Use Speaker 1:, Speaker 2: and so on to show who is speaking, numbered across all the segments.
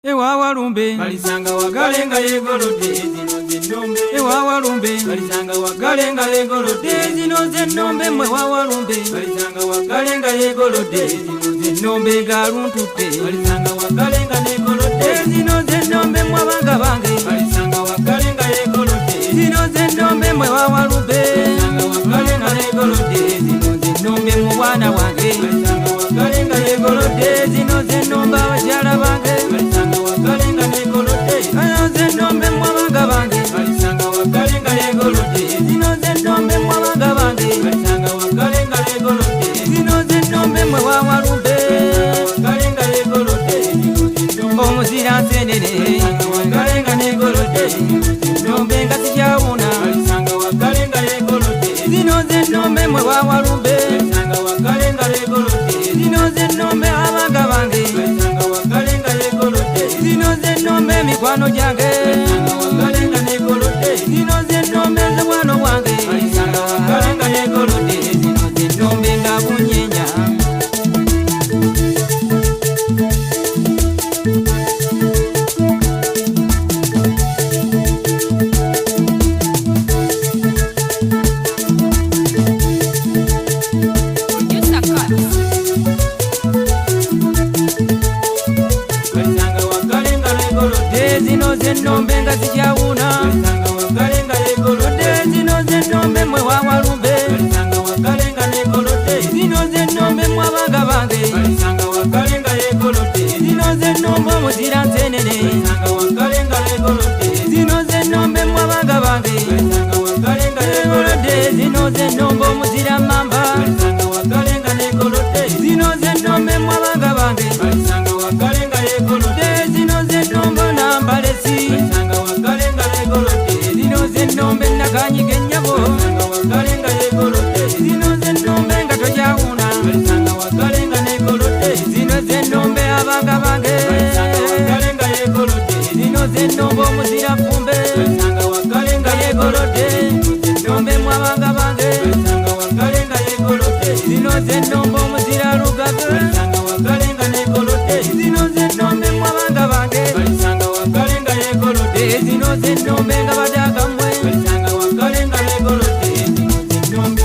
Speaker 1: Ewa walumbe
Speaker 2: balisanga wagalenga yegolode zino zennombe.
Speaker 1: Ewa walumbe
Speaker 2: balisanga wagalenga yegolode
Speaker 1: zino zennombe mwe wa walumbe
Speaker 2: balisanga wagalenga yegolode zino zennombe
Speaker 1: galuntute
Speaker 2: balisanga wagalenga yegolode
Speaker 1: zino zennombe mwe abanga bange
Speaker 2: balisanga wagalenga yegolode
Speaker 1: zino zennombe mwe wa walumbe
Speaker 2: balisanga wagalenga yegolode zino zennombe
Speaker 1: mu bwana wange
Speaker 2: balisanga wagalenga yegolode
Speaker 1: zino zennombe abakyala bange
Speaker 2: balisanga wagalenga yegolode
Speaker 1: zino zennombe mwe abanga bange
Speaker 2: balisanga wagalenga yegolode
Speaker 1: zino zennombe mwe abanga bange
Speaker 2: balisanga wagalenga yegolode
Speaker 1: zino zennombe mwe wa walumbe
Speaker 2: wagalenga yegolode
Speaker 1: omuzira nsenene
Speaker 2: balisanga wagalenga yegolode
Speaker 1: nombe nga sikyawuna
Speaker 2: balisanga wagalenga yegolode
Speaker 1: zino zennombe mwe wa walumbe
Speaker 2: balisanga wagalenga yegolode
Speaker 1: zino zennombe abanga bange
Speaker 2: balisanga wagalenga yegolode
Speaker 1: zino zennombe mikwano gyange
Speaker 2: balisanga wagalenga yegolode
Speaker 1: zino zennombe nze bwano bwange
Speaker 2: balisanga wagalenga yegolode
Speaker 1: zino zennombe nga bunyenya
Speaker 2: balisanga wagalenga yegolode
Speaker 1: zino zennombe nga zikyawuna
Speaker 2: balisanga wagalenga yegolode
Speaker 1: zino zennombe mwe wa walumbe
Speaker 2: balisanga wagalenga yegolode
Speaker 1: zino zennombe mwe abanga bange
Speaker 2: balisanga wagalenga yegolode
Speaker 1: zino zennombe omuzira nsenene
Speaker 2: balisanga wagalenga yegolode
Speaker 1: zino zennombe mwe abanga bange
Speaker 2: balisanga wagalenga yegolode
Speaker 1: zino zennombe omuzira mamba
Speaker 2: balisanga wagalenga yegolode
Speaker 1: zino zennombe mwe abanga bange
Speaker 2: balisanga wagalenga yegolode
Speaker 1: zino zennombe nambalesi
Speaker 2: balisanga wagalenga yegolode
Speaker 1: zino zennombe nakanyiga ennyabo
Speaker 2: balisanga wagalenga yegolode
Speaker 1: zino zennombe nga tokyawuna
Speaker 2: balisanga wagalenga yegolode
Speaker 1: zino zennombe abanga bange
Speaker 2: balisanga wagalenga yegolode
Speaker 1: zino zennombe omuzira fumbe
Speaker 2: balisanga wagalenga
Speaker 1: yegolode zennombe mwe abanga bange
Speaker 2: balisanga wagalenga yegolode
Speaker 1: zino zennombe omuzira lugave
Speaker 2: balisanga wagalenga yegolode
Speaker 1: zino zennombe mwe abanga bange
Speaker 2: balisanga wagalenga yegolode
Speaker 1: zino zennombe nga badakamwe
Speaker 2: balisanga wagalenga yegolode zennombe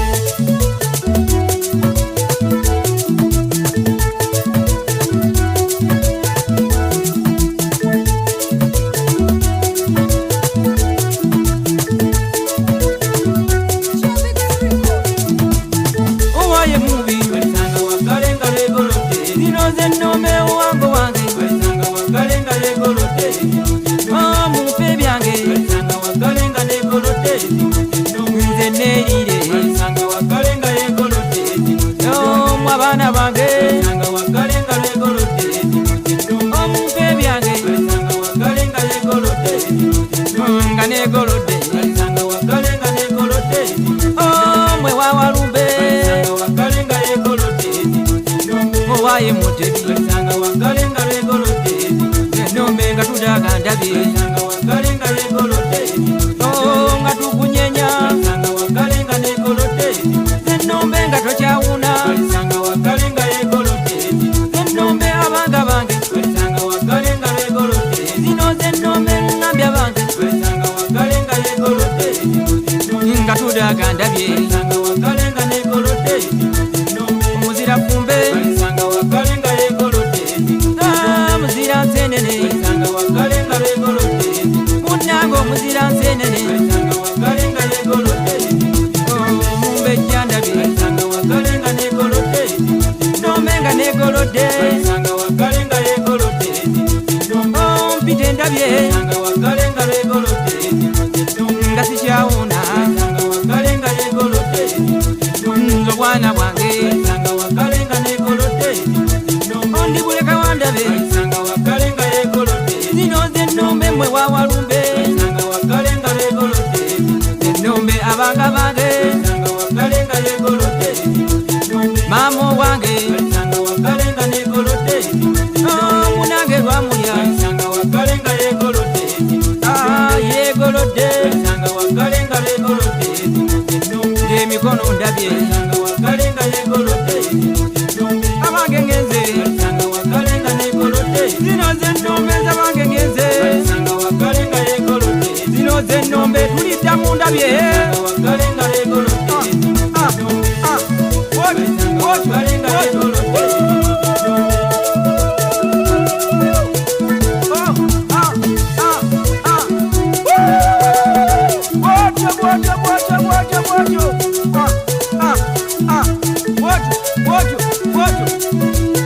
Speaker 1: owaye mubi
Speaker 2: balisanga wagalenga yegolode
Speaker 1: zino zennombe owango wange
Speaker 2: balisanga wagalenga yegolode
Speaker 1: mumpe ebyange
Speaker 2: balisanga wagalenga yegolode
Speaker 1: nze neerire
Speaker 2: balisanga wagalenga yegolode
Speaker 1: mwe abaana bange
Speaker 2: balisanga wagalenga yegolode
Speaker 1: mumpe ebyange
Speaker 2: balisanga wagalenga yegolode
Speaker 1: nga negolodde
Speaker 2: balisanga wagalenga yegolode
Speaker 1: mwe wa walumbe
Speaker 2: balisanga wagalenga yegolode
Speaker 1: owaye mutebi
Speaker 2: balisanga wagalenga yegolode
Speaker 1: ennombe nga tudaga ndabye
Speaker 2: balisanga wagalenga yegolode
Speaker 1: nga tukunyenya
Speaker 2: balisanga wagalenga yegolode
Speaker 1: ennombe nga tokyawuna
Speaker 2: balisanga wagalenga yegolode
Speaker 1: ennombe abanga bange
Speaker 2: balisanga wagalenga yegolode
Speaker 1: zino zennombe ŋŋambya bange
Speaker 2: balisanga wagalenga yegolode
Speaker 1: nga tudaga ndabye
Speaker 2: balisanga wagalenga yegolode
Speaker 1: omuzira fumbe
Speaker 2: balisanga wagalenga yegolode
Speaker 1: muzira nsenene
Speaker 2: balisanga wagalenga yegolode
Speaker 1: munnange omuzira nsenene
Speaker 2: balisanga wagalenga yegolode
Speaker 1: mumbe ejjandabye
Speaker 2: balisanga wagalenga yegolode
Speaker 1: nombe nga negolodde
Speaker 2: balisanga wagalenga yegolode
Speaker 1: mpite ndabye
Speaker 2: balisanga wagalenga yegolode
Speaker 1: nga sikyawuna
Speaker 2: balisanga wagalenga yegolode
Speaker 1: nze obwana bwange
Speaker 2: balisanga wagalenga yegolode
Speaker 1: ondibuleka wandabe
Speaker 2: balisanga wagalenga yegolode
Speaker 1: zino zennombe mwe wa walumbe
Speaker 2: balisanga wagalenga yegolode
Speaker 1: ennombe abanga bange
Speaker 2: balisanga wagalenga yegolode
Speaker 1: maama owange
Speaker 2: balisanga wagalenga yegolode
Speaker 1: munange lwamulya
Speaker 2: balisanga wagalenga yegolode
Speaker 1: yegolodde
Speaker 2: balisanga wagalenga yegolode
Speaker 1: ng'emikono ndabye
Speaker 2: balisanga wagalenga yegolode
Speaker 1: abange ngenze
Speaker 2: balisanga wagalenga yegolode
Speaker 1: zino zennombe z'abange
Speaker 2: bwatyo